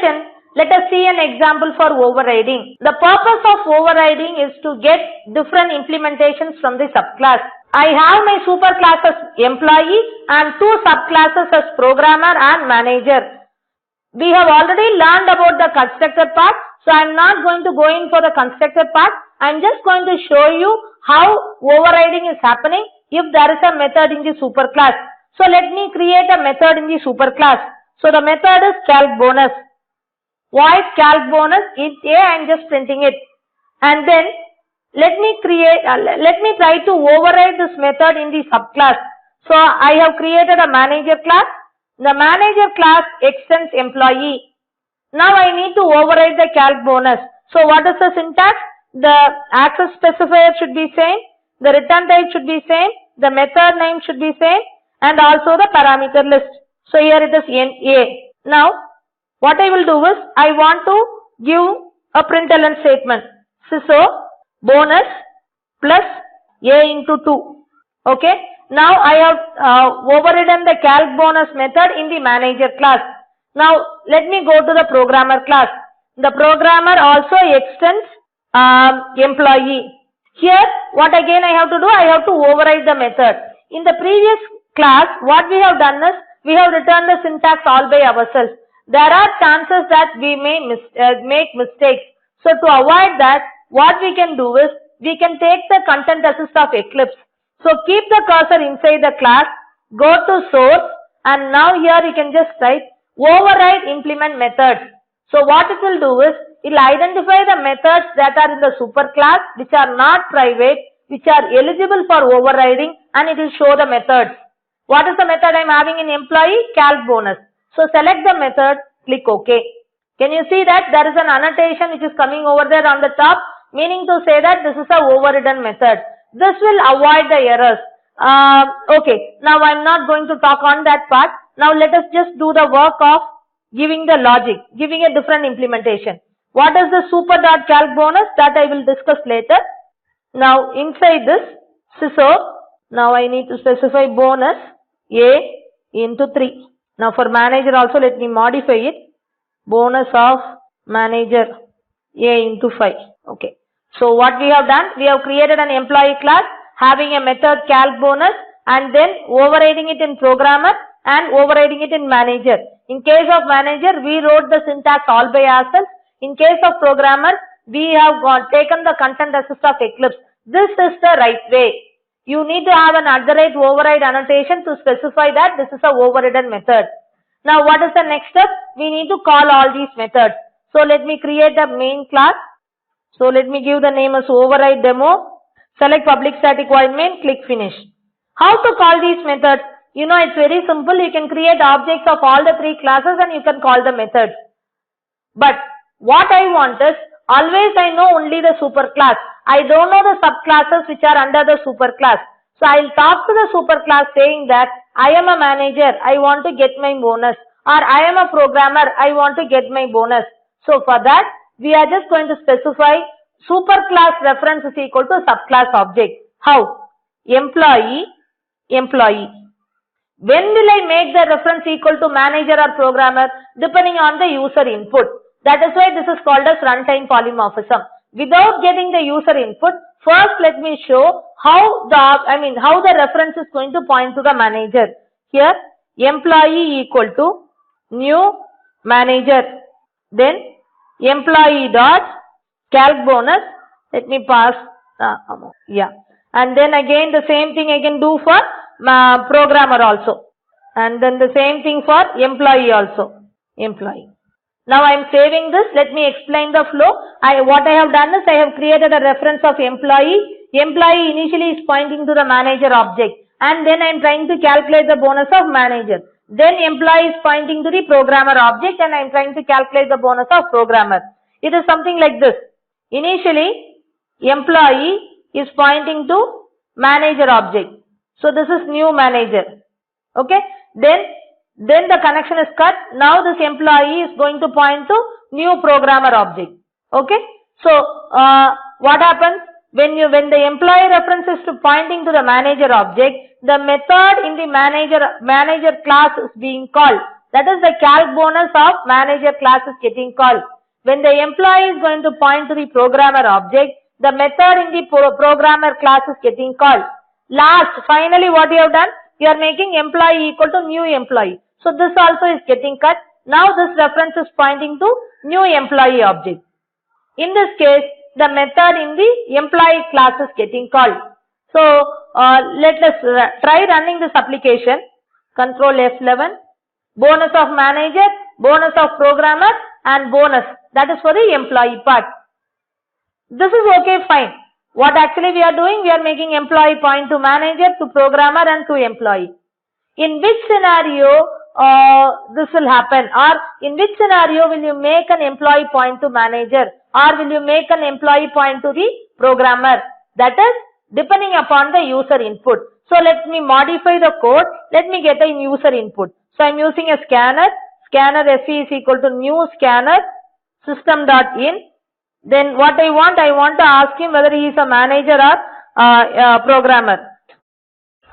session, let us see an example for overriding. The purpose of overriding is to get different implementations from the subclass. I have my superclass as employee and two subclasses as programmer and manager. We have already learned about the constructor part, so I am not going to go in for the constructor part. I am just going to show you how overriding is happening if there is a method in the superclass. So let me create a method in the superclass. So the method is calc bonus. Void calc bonus int a, I am just printing it. And then let me try to override this method in the subclass. So I have created a manager class. The manager class extends employee. Now I need to override the calc bonus. So what is the syntax? The access specifier should be same, the return type should be same, the method name should be same, and also the parameter list. So here it is a. Now what I will do is, I want to give a println statement. So bonus plus a into 2. Okay. Now I have overridden the calc bonus method in the manager class. Now let me go to the programmer class. The programmer also extends employee. Here what again I have to do? I have to override the method. In the previous class what we have done is, we have returned the syntax all by ourselves. There are chances that we may make mistakes. So to avoid that, what we can do is, we can take the content assist of Eclipse. So keep the cursor inside the class, go to source, and now here you can just type override implement methods. So what it will do is, it will identify the methods that are in the superclass, which are not private, which are eligible for overriding, and it will show the methods. What is the method I am having in employee? Calc bonus. So select the method, click OK. Can you see that there is an annotation which is coming over there on the top, meaning to say that this is a overridden method. This will avoid the errors. Okay, now I am not going to talk on that part. Now let us just do the work of giving the logic, giving a different implementation. What is the super.calc bonus? That I will discuss later. Now inside this, now I need to specify bonus a into 3. Now for manager also let me modify it. Bonus of manager a into 5. Okay. So what we have done? We have created an employee class having a method calc bonus and then overriding it in programmer and overriding it in manager. In case of manager, we wrote the syntax all by ourselves. In case of programmer, we have taken the content assist of Eclipse. This is the right way. You need to have an @override annotation to specify that this is a overridden method. Now what is the next step? We need to call all these methods. So let me create a main class. So let me give the name as override demo. Select public static void main, click finish. How to call these methods? You know, it's very simple. You can create objects of all the three classes and you can call the methods. But what I want is, always I know only the superclass. I don't know the subclasses which are under the superclass. So I'll talk to the superclass saying that I am a manager, I want to get my bonus. Or I am a programmer, I want to get my bonus. So for that, we are just going to specify superclass reference is equal to subclass object. How? Employee. When will I make the reference equal to manager or programmer? Depending on the user input. That is why this is called as runtime polymorphism. Without getting the user input, first let me show how the reference is going to point to the manager. Here, employee equal to new manager. Then employee dot calc bonus. Let me pass. And then again the same thing I can do for programmer also. And then the same thing for employee also. Now I am saving this. Let me explain the flow. What I have done is I have created a reference of employee. Employee initially is pointing to the manager object. And then I am trying to calculate the bonus of manager. Then employee is pointing to the programmer object and I am trying to calculate the bonus of programmer. It is something like this. Initially, employee is pointing to manager object. So this is new manager. Okay. Then the connection is cut. Now this employee is going to point to new programmer object. Okay. So what happens when the employee reference is to pointing to the manager object, the method in the manager class is being called. That is the calc bonus of manager class is getting called. When the employee is going to point to the programmer object, the method in the programmer class is getting called. Last, finally what you have done? You are making employee equal to new employee. So this also is getting cut. Now this reference is pointing to new employee object. In this case, the method in the employee class is getting called. So let us try running this application. Control F11. Bonus of manager, bonus of programmer and bonus. That is for the employee part. This is okay, fine. What actually we are doing? We are making employee point to manager, to programmer and to employee. In which scenario this will happen, or in which scenario will you make an employee point to manager, or will you make an employee point to the programmer? That is depending upon the user input. So let me modify the code. Let me get a user input. So I am using a scanner. Scanner SE is equal to new scanner system.in. Then what I want to ask him whether he is a manager or programmer.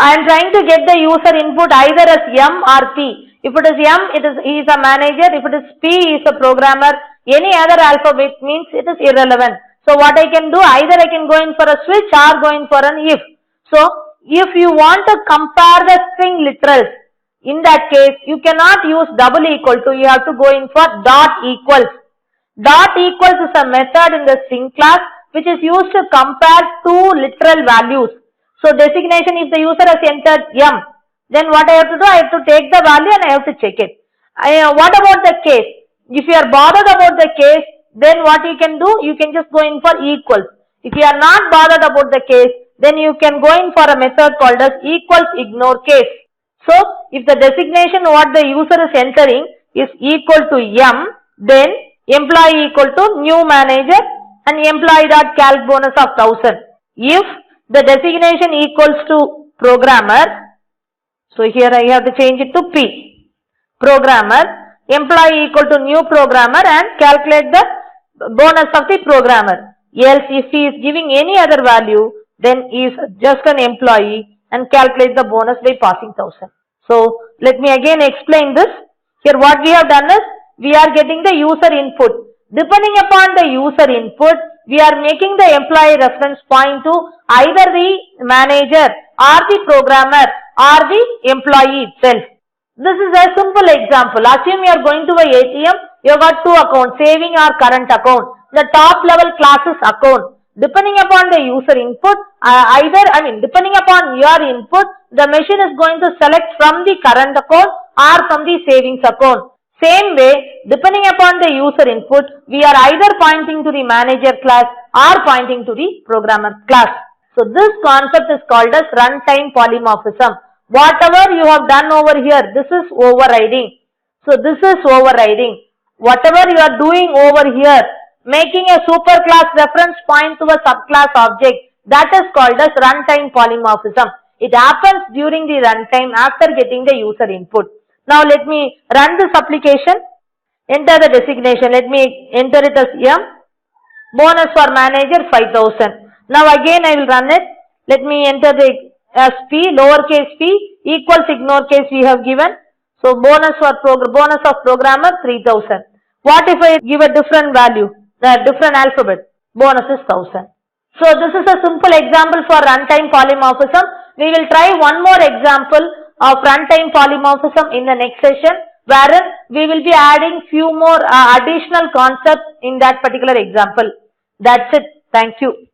I am trying to get the user input either as M or P. If it is M, he is a manager. If it is P, he is a programmer. Any other alphabet means it is irrelevant. So what I can do, either I can go in for a switch or go in for an if. So if you want to compare the string literals, in that case you cannot use double equal to, you have to go in for dot equals. Dot equals is a method in the string class which is used to compare two literal values. So designation, if the user has entered M, then what I have to do, I have to take the value and I have to check it. What about the case? If you are bothered about the case, then what you can do, you can just go in for equals. If you are not bothered about the case, then you can go in for a method called as equals ignore case. So if the designation what the user is entering is equal to M, then employee equal to new manager and employee dot calc bonus of 1000. If the designation equals to programmer, so here I have to change it to P. Programmer, employee equal to new programmer and calculate the bonus of the programmer. Else if he is giving any other value, then he is just an employee and calculate the bonus by passing 1000. So let me again explain this. Here what we have done is, we are getting the user input. Depending upon the user input, we are making the employee reference point to either the manager or the programmer or the employee itself. This is a simple example. Assume you are going to a ATM, you have got two accounts, saving or current account. The top level class is account. Depending upon the user input, depending upon your input, the machine is going to select from the current account or from the savings account. Same way, depending upon the user input, we are either pointing to the manager class or pointing to the programmer class. So this concept is called as runtime polymorphism. Whatever you have done over here, this is overriding. So this is overriding. Whatever you are doing over here, making a superclass reference point to a subclass object, that is called as runtime polymorphism. It happens during the runtime after getting the user input. Now let me run this application, enter the designation, let me enter it as M, bonus for manager 5000. Now again I will run it, let me enter the as P, lowercase p, equals ignore case we have given. So bonus of programmer 3000. What if I give a different value, the different alphabet, bonus is 1000. So this is a simple example for runtime polymorphism. We will try one more example of runtime polymorphism in the next session, wherein we will be adding few more additional concepts in that particular example. That's it. Thank you.